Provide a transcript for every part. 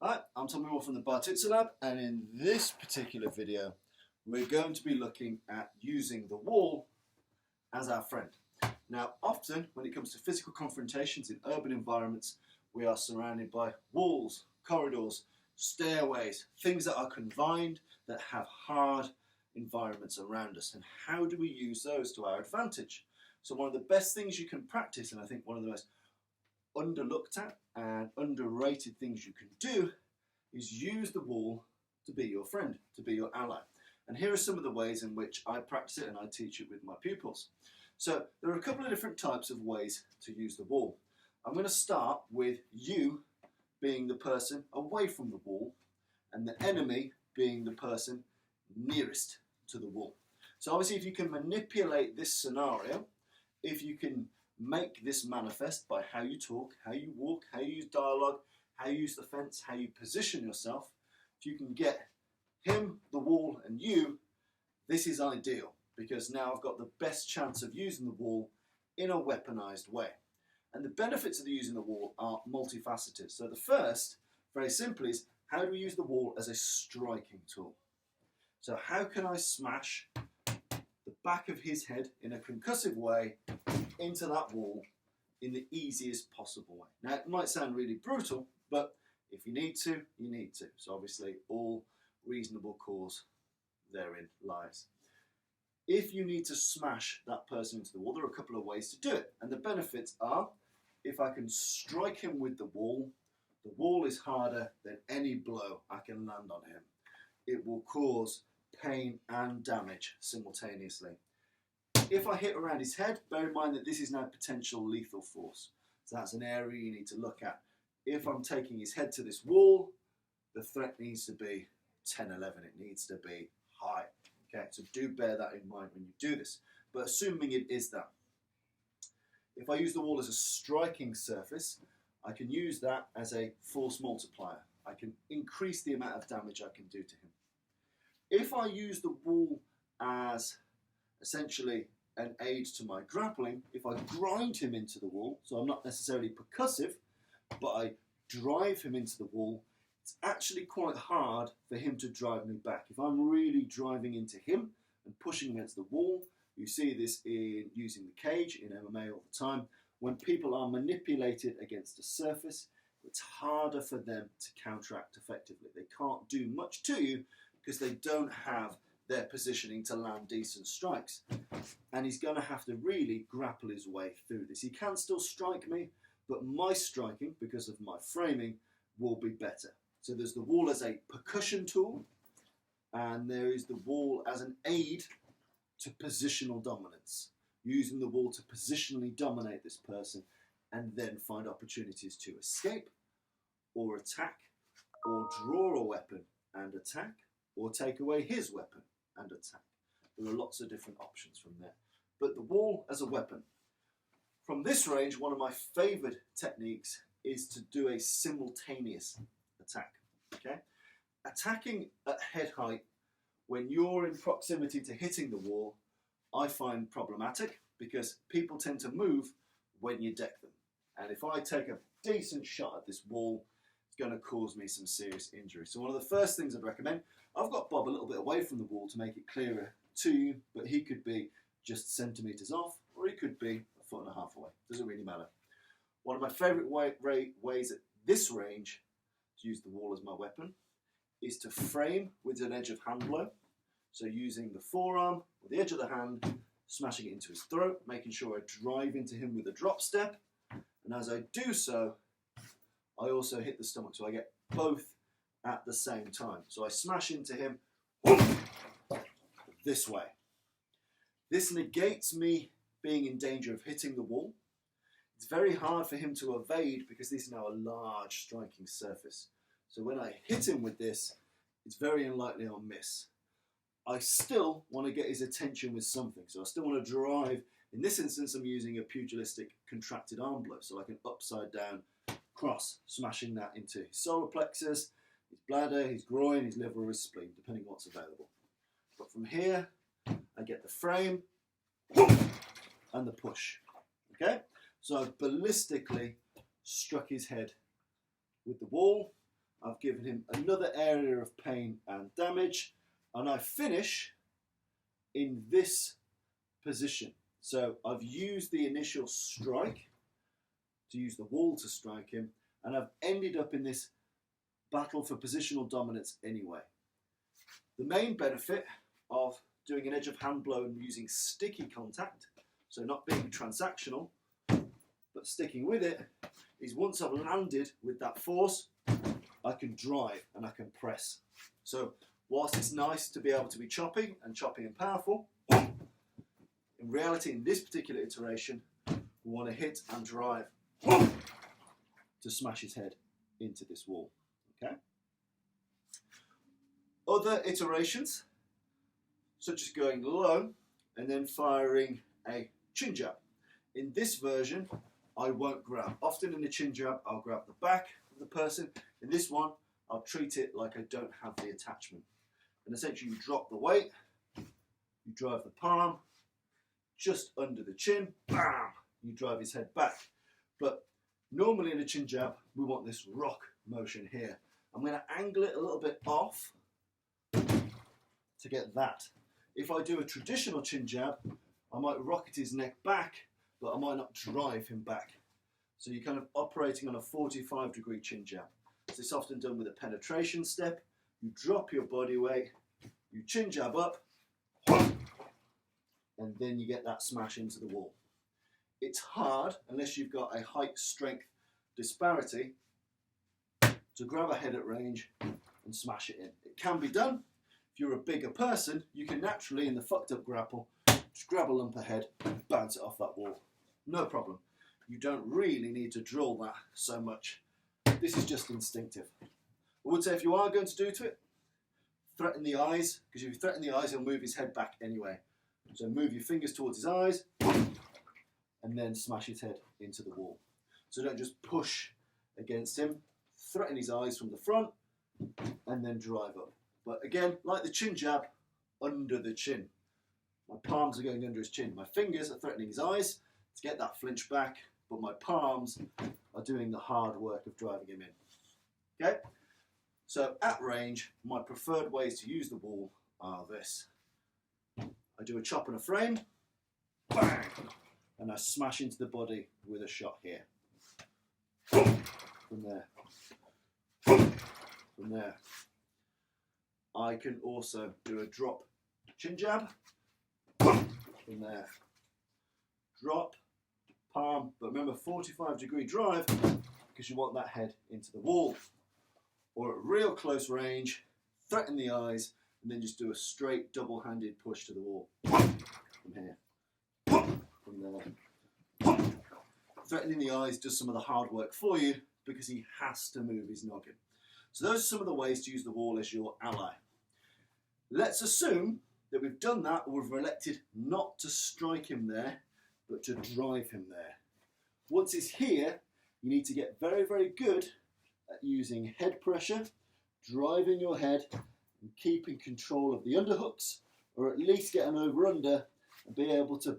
Hi, I'm Tommy Moore from the Bartitsu Lab, and in this particular video we're going to be looking at using the wall as our friend. Now, often when it comes to physical confrontations in urban environments, we are surrounded by walls, corridors, stairways, things that are confined, that have hard environments around us. And how do we use those to our advantage? So one of the best things you can practice, and I think one of the most underlooked at and underrated things you can do, is use the wall to be your friend, to be your ally. And here are some of the ways in which I practice it and I teach it with my pupils. So there are a couple of different types of ways to use the wall. I'm going to start with you being the person away from the wall and the enemy being the person nearest to the wall. So obviously if you can manipulate this scenario, if you can make this manifest by how you talk, how you walk, how you use dialogue, how you use the fence, how you position yourself, if you can get him, the wall, and you, this is ideal, because now I've got the best chance of using the wall in a weaponized way. And the benefits of using the wall are multifaceted. So the first, very simply, is how do we use the wall as a striking tool? So how can I smash the back of his head in a concussive way into that wall in the easiest possible way? Now, it might sound really brutal, but if you need to, you need to. So obviously all reasonable cause therein lies. If you need to smash that person into the wall, there are a couple of ways to do it. And the benefits are, if I can strike him with the wall is harder than any blow I can land on him. It will cause pain and damage simultaneously. If I hit around his head, bear in mind that this is now potential lethal force. So that's an area you need to look at. If I'm taking his head to this wall, the threat needs to be 10, 11. It needs to be high. Okay, so do bear that in mind when you do this. But assuming it is that. If I use the wall as a striking surface, I can use that as a force multiplier. I can increase the amount of damage I can do to him. If I use the wall as essentially an aid to my grappling, if I grind him into the wall, so I'm not necessarily percussive, but I drive him into the wall, it's actually quite hard for him to drive me back. If I'm really driving into him and pushing against the wall, you see this in using the cage in MMA all the time. When people are manipulated against a surface, it's harder for them to counteract effectively. They can't do much to you because they don't have their positioning to land decent strikes. And he's going to have to really grapple his way through this. He can still strike me, but my striking, because of my framing, will be better. So there's the wall as a percussion tool, and there is the wall as an aid to positional dominance, using the wall to positionally dominate this person and then find opportunities to escape or attack or draw a weapon and attack or take away his weapon and attack. There are lots of different options from there. But the wall as a weapon. From this range, one of my favourite techniques is to do a simultaneous attack. Okay? Attacking at head height when you're in proximity to hitting the wall, I find problematic because people tend to move when you deck them. And if I take a decent shot at this wall, it's going to cause me some serious injury. So one of the first things I'd recommend, I've got Bob a little bit away from the wall to make it clearer to you, but he could be just centimetres off, or he could be 1.5 feet away. Doesn't really matter. One of my favourite ways at this range to use the wall as my weapon is to frame with an edge of hand blow. So using the forearm or the edge of the hand, smashing it into his throat, making sure I drive into him with a drop step. And as I do so, I also hit the stomach, so I get both at the same time. So I smash into him this way. This negates me being in danger of hitting the wall. It's very hard for him to evade because this is now a large striking surface. So when I hit him with this, it's very unlikely I'll miss. I still want to get his attention with something. So I still want to drive. In this instance, I'm using a pugilistic contracted arm blow. So like an upside down cross, smashing that into his solar plexus, his bladder, his groin, his liver, or his spleen, depending on what's available. But from here, I get the frame and the push. Okay? So I've ballistically struck his head with the wall. I've given him another area of pain and damage, and I finish in this position. So I've used the initial strike to use the wall to strike him, and I've ended up in this battle for positional dominance anyway. The main benefit of doing an edge of hand blow and using sticky contact, so not being transactional, but sticking with it, is once I've landed with that force, I can drive and I can press. So whilst it's nice to be able to be choppy and powerful, in reality, in this particular iteration, we want to hit and drive to smash his head into this wall. Okay. Other iterations, such as going low and then firing a chin jab. In this version, I won't grab. Often in a chin jab, I'll grab the back of the person. In this one, I'll treat it like I don't have the attachment. And essentially, you drop the weight, you drive the palm just under the chin, bam, you drive his head back. But normally in a chin jab, we want this rock motion here. I'm going to angle it a little bit off to get that. If I do a traditional chin jab, I might rocket his neck back, but I might not drive him back. So you're kind of operating on a 45-degree chin jab. So it's often done with a penetration step. You drop your body weight, you chin jab up, and then you get that smash into the wall. It's hard, unless you've got a height-strength disparity, to grab a head at range and smash it in. It can be done. If you're a bigger person, you can naturally, in the fucked up grapple, just grab a lump of head and bounce it off that wall. No problem. You don't really need to drill that so much. This is just instinctive. I would say if you are going to do to it, threaten the eyes, because if you threaten the eyes, he'll move his head back anyway. So move your fingers towards his eyes, and then smash his head into the wall. So don't just push against him, threaten his eyes from the front, and then drive up. But again, like the chin jab, under the chin. My palms are going under his chin. My fingers are threatening his eyes to get that flinch back, but my palms are doing the hard work of driving him in. Okay? So at range, my preferred ways to use the wall are this. I do a chop and a frame, bang, and I smash into the body with a shot here. From there. From there. I can also do a drop chin jab. From there. Drop, palm, but remember 45-degree drive because you want that head into the wall. Or at real close range, threaten the eyes, and then just do a straight double-handed push to the wall. From here. From there. Threatening the eyes does some of the hard work for you because he has to move his noggin. So those are some of the ways to use the wall as your ally. Let's assume that we've done that, or we've elected not to strike him there, but to drive him there. Once it's here, you need to get very, very good at using head pressure, driving your head, and keeping control of the underhooks, or at least get an over-under and be able to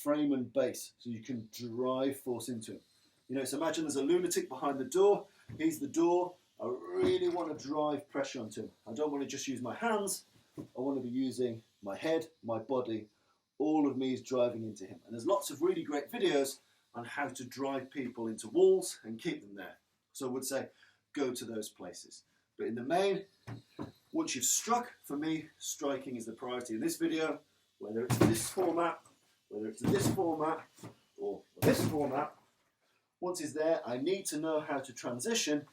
frame and base so you can drive force into him. You know, so imagine there's a lunatic behind the door. He's the door. I really want to drive pressure onto him. I don't want to just use my hands. I want to be using my head, my body. All of me is driving into him. And there's lots of really great videos on how to drive people into walls and keep them there. So I would say go to those places. But in the main, once you've struck, for me, striking is the priority in this video, whether it's this format, whether it's this format, or this format. Once it's there, I need to know how to transition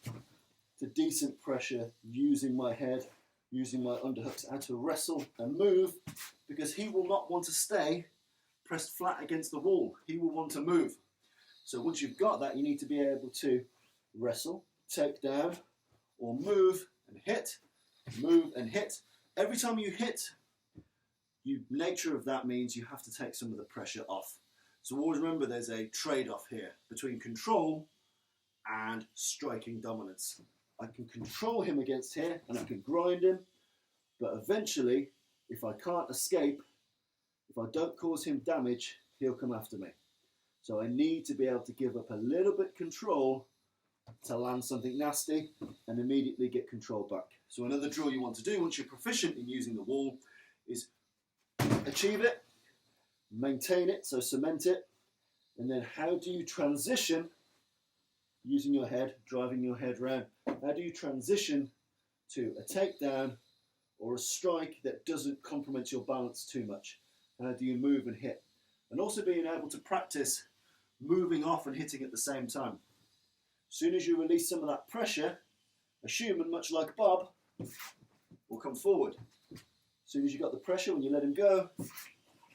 to decent pressure using my head, using my underhooks, how to wrestle and move, because he will not want to stay pressed flat against the wall. He will want to move. So once you've got that, you need to be able to wrestle, take down, or move and hit, move and hit. Every time you hit, nature of that means you have to take some of the pressure off. So always remember there's a trade-off here between control and striking dominance. I can control him against here and I can grind him, but eventually, if I can't escape, if I don't cause him damage, he'll come after me. So I need to be able to give up a little bit control to land something nasty and immediately get control back. So another drill you want to do once you're proficient in using the wall is achieve it, maintain it, so cement it, and then how do you transition using your head, driving your head round? How do you transition to a takedown or a strike that doesn't compromise your balance too much? How do you move and hit? And also being able to practice moving off and hitting at the same time. As soon as you release some of that pressure, a human, much like Bob, will come forward. As soon as you got the pressure, when you let him go,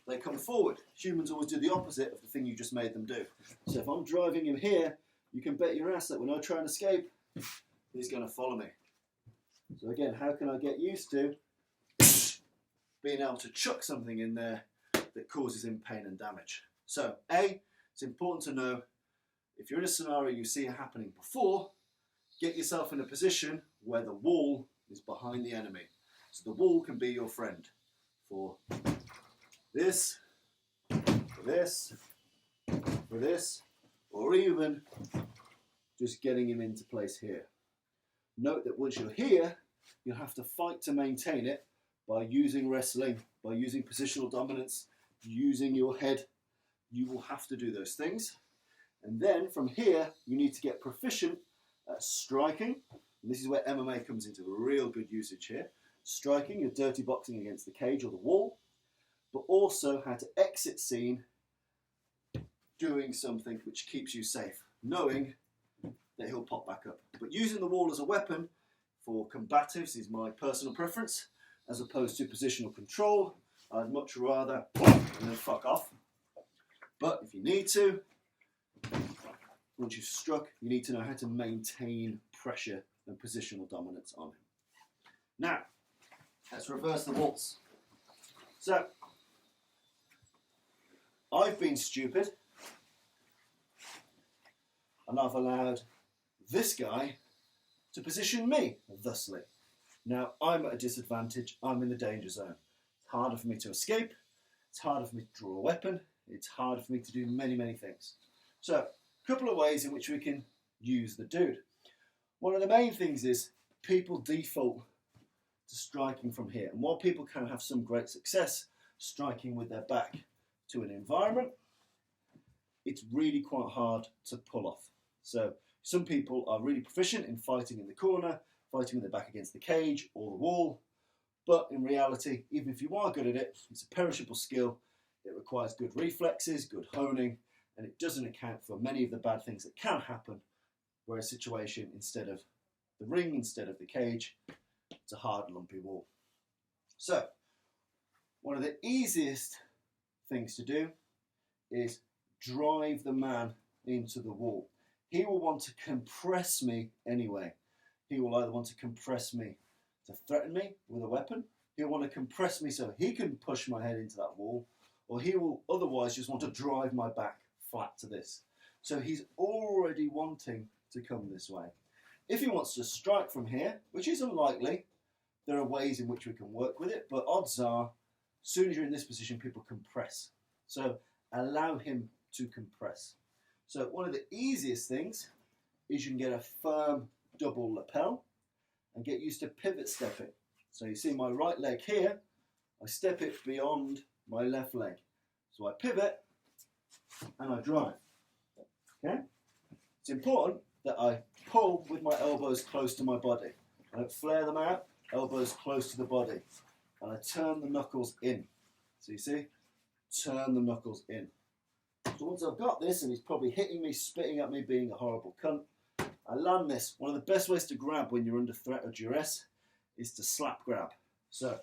they come forward. Humans always do the opposite of the thing you just made them do. So if I'm driving him here, you can bet your ass that when I try and escape, he's going to follow me. So again, how can I get used to being able to chuck something in there that causes him pain and damage? So A, it's important to know if you're in a scenario you see it happening before, get yourself in a position where the wall is behind the enemy. So the wall can be your friend for this, for this, for this, or even just getting him into place here. Note that once you're here, you'll have to fight to maintain it by using wrestling, by using positional dominance, using your head. You will have to do those things. And then from here, you need to get proficient at striking. And this is where MMA comes into real good usage here. Striking, your dirty boxing against the cage or the wall, but also how to exit scene doing something which keeps you safe, knowing that he'll pop back up. But using the wall as a weapon for combatives is my personal preference, as opposed to positional control. I'd much rather and then fuck off. But if you need to, once you've struck, you need to know how to maintain pressure and positional dominance on him. Now, let's reverse the waltz. So, I've been stupid, and I've allowed this guy to position me thusly. Now, I'm at a disadvantage. I'm in the danger zone. It's harder for me to escape. It's harder for me to draw a weapon. It's harder for me to do many, many things. So, a couple of ways in which we can use the dude. One of the main things is people default to striking from here. And while people can have some great success striking with their back to an environment, it's really quite hard to pull off. So some people are really proficient in fighting in the corner, fighting with their back against the cage or the wall. But in reality, even if you are good at it, it's a perishable skill. It requires good reflexes, good honing, and it doesn't account for many of the bad things that can happen where a situation, instead of the ring, instead of the cage, it's a hard, lumpy wall. So, one of the easiest things to do is drive the man into the wall. He will want to compress me anyway. He will either want to compress me to threaten me with a weapon, he'll want to compress me so he can push my head into that wall, or he will otherwise just want to drive my back flat to this. So he's already wanting to come this way. If he wants to strike from here, which is unlikely, there are ways in which we can work with it, but odds are, as soon as you're in this position, people compress. So allow him to compress. So one of the easiest things is you can get a firm double lapel and get used to pivot stepping. So you see my right leg here, I step it beyond my left leg. So I pivot and I drive. Okay? It's important that I pull with my elbows close to my body. I don't flare them out, elbows close to the body. And I turn the knuckles in. So you see? Turn the knuckles in. So once I've got this, and he's probably hitting me, spitting at me, being a horrible cunt, I land this. One of the best ways to grab when you're under threat or duress is to slap grab. So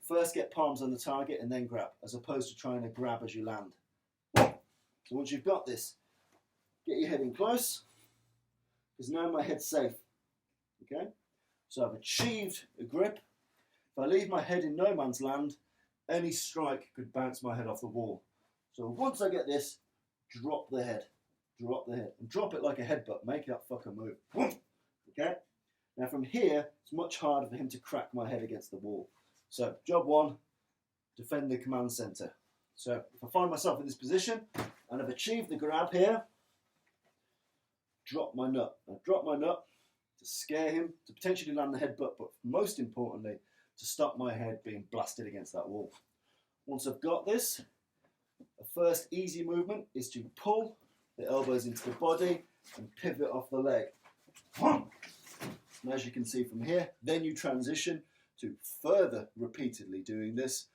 first get palms on the target and then grab, as opposed to trying to grab as you land. So once you've got this, get your head in close, because now my head's safe. Okay? So I've achieved a grip. If I leave my head in no man's land, any strike could bounce my head off the wall. So once I get this, drop the head. Drop the head. And drop it like a headbutt. Make that fucker move. Okay? Now from here, it's much harder for him to crack my head against the wall. So job one, defend the command center. So if I find myself in this position and I've achieved the grab here, drop my nut. I drop my nut to scare him, to potentially land the headbutt, but most importantly, to stop my head being blasted against that wall. Once I've got this, the first easy movement is to pull the elbows into the body and pivot off the leg. And as you can see from here, then you transition to further repeatedly doing this,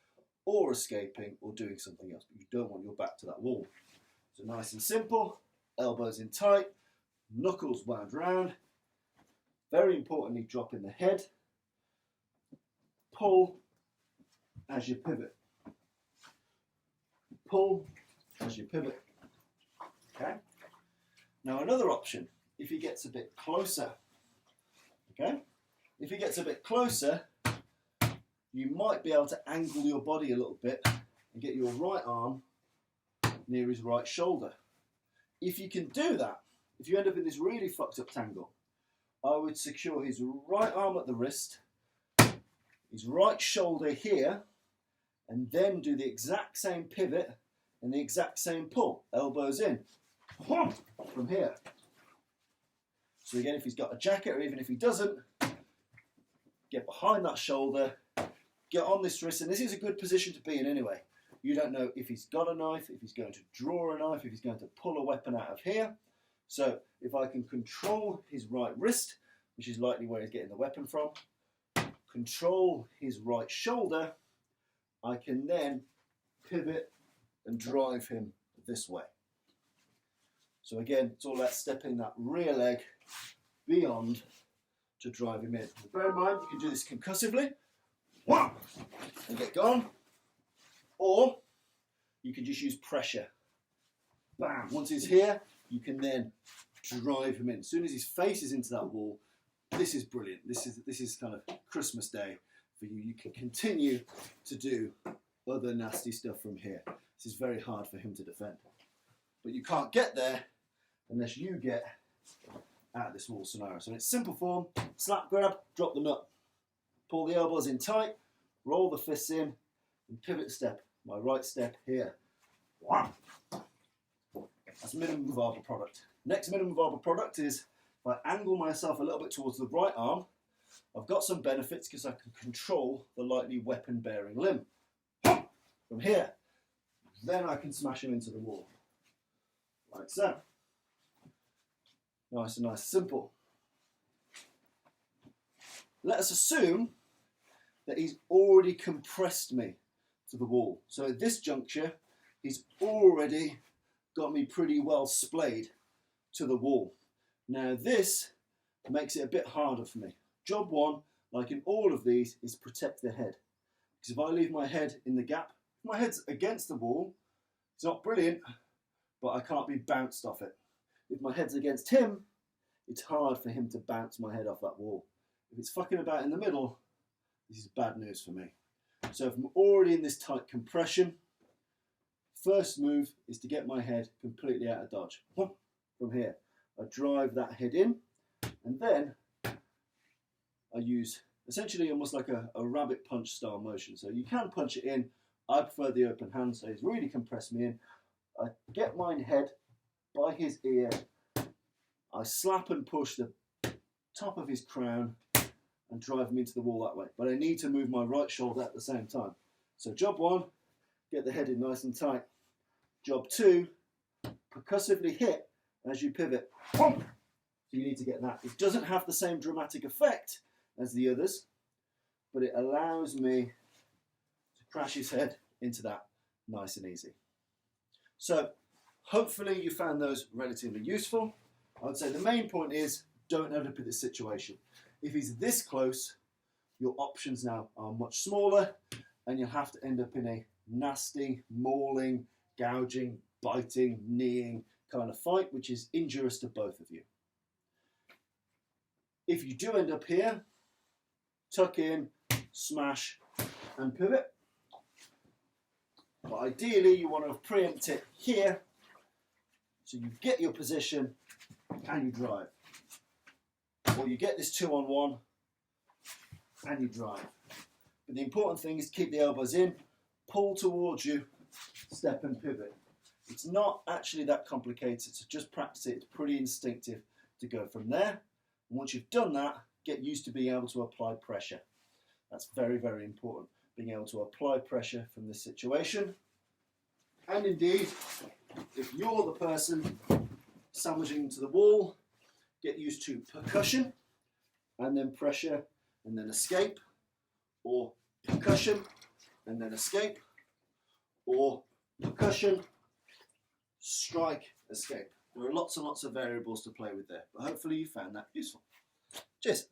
or escaping, or doing something else, but you don't want your back to that wall. So nice and simple, elbows in tight, knuckles wound round. Very importantly, dropping the head. Pull as you pivot. Pull as you pivot. Okay? Now another option, if he gets a bit closer, okay? If he gets a bit closer, you might be able to angle your body a little bit and get your right arm near his right shoulder. If you can do that, if you end up in this really fucked up tangle, I would secure his right arm at the wrist, his right shoulder here, and then do the exact same pivot and the exact same pull. Elbows in, from here. So again, if he's got a jacket, or even if he doesn't, get behind that shoulder, get on this wrist, and this is a good position to be in anyway. You don't know if he's got a knife, if he's going to draw a knife, if he's going to pull a weapon out of here. So if I can control his right wrist, which is likely where he's getting the weapon from, control his right shoulder, I can then pivot and drive him this way. So again, it's all about stepping that rear leg beyond to drive him in. Bear in mind, you can do this concussively, and get gone, or you can just use pressure. Bam! Once he's here, you can then drive him in. As soon as his face is into that wall, this is brilliant. This is kind of Christmas Day for you. You can continue to do other nasty stuff from here. This is very hard for him to defend. But you can't get there unless you get out of this wall scenario. So in its simple form, slap, grab, drop the nut. Pull the elbows in tight, roll the fists in, and pivot step. My right step here. That's minimum viable product. Next minimum viable product is if I angle myself a little bit towards the right arm, I've got some benefits because I can control the lightly weapon-bearing limb. From here, then I can smash him into the wall. Like so. Nice and simple. Let us assume that he's already compressed me to the wall. So at this juncture, he's already got me pretty well splayed to the wall. Now this makes it a bit harder for me. Job one, like in all of these, is protect the head. Because if I leave my head in the gap, if my head's against the wall, it's not brilliant, but I can't be bounced off it. If my head's against him, it's hard for him to bounce my head off that wall. If it's fucking about in the middle, this is bad news for me. So if I'm already in this tight compression, first move is to get my head completely out of dodge. From here, I drive that head in, and then I use essentially almost like a rabbit punch style motion. So you can punch it in. I prefer the open hand, so he's really compressed me in. I get my head by his ear. I slap and push the top of his crown and drive him into the wall that way. But I need to move my right shoulder at the same time. So job one, get the head in nice and tight. Job two, percussively hit as you pivot. So you need to get that. It doesn't have the same dramatic effect as the others, but it allows me to crash his head into that nice and easy. So hopefully you found those relatively useful. I would say the main point is don't end up in this situation. If he's this close, your options now are much smaller and you'll have to end up in a nasty, mauling, gouging, biting, kneeing kind of fight, which is injurious to both of you. If you do end up here, tuck in, smash, and pivot. But ideally, you want to preempt it here, so you get your position and you drive. Or you get this 2-on-1 and you drive. But the important thing is keep the elbows in, pull towards you, step and pivot. It's not actually that complicated, so just practice it. It's pretty instinctive to go from there. And once you've done that, get used to being able to apply pressure. That's very, very important, being able to apply pressure from this situation. And indeed, if you're the person sandwiching to the wall, get used to percussion, and then pressure, and then escape, or percussion, and then escape, or percussion, strike, escape. There are lots and lots of variables to play with there, but hopefully you found that useful. Cheers.